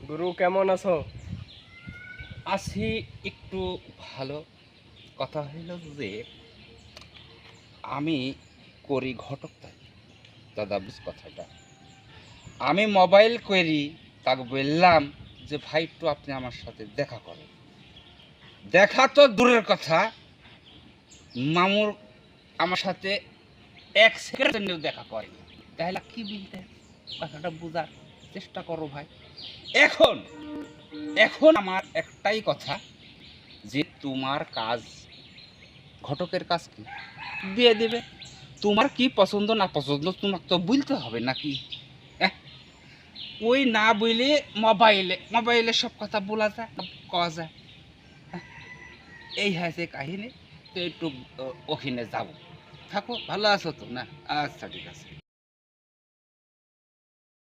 গুরু কেমন আছো? আছি একটু ভালো। কথা হইল যে আমি করি ঘটকতাই। দাদা বুঝ কথাটা। আমি মোবাইল করি, তাকে বললাম যে ভাই একটু আপনি আমার সাথে দেখা করেন। দেখা তো দূরের কথা, মামুর আমার সাথে ১ সেকেন্ডের দেখা করেনি। তাহলে কি বলতে কথাটা বোঝার চেষ্টা করো ভাই। এখন এখন আমার একটাই কথা যে তোমার কাজ, ঘটকের কাজ কি? বিয়ে দেবে। তোমার কি পছন্দ না পছন্দ তোমাকে তো বলতে হবে নাকি? এহ, ওই না বইলে মোবাইলে সব কথা বলা যায়, কওয়া যায়। এহ, এই হয়েছে কাহিনী। তো একটু ওখানে যাবো। থাকো, ভালো আছো তো না? আচ্ছা ঠিক আছে।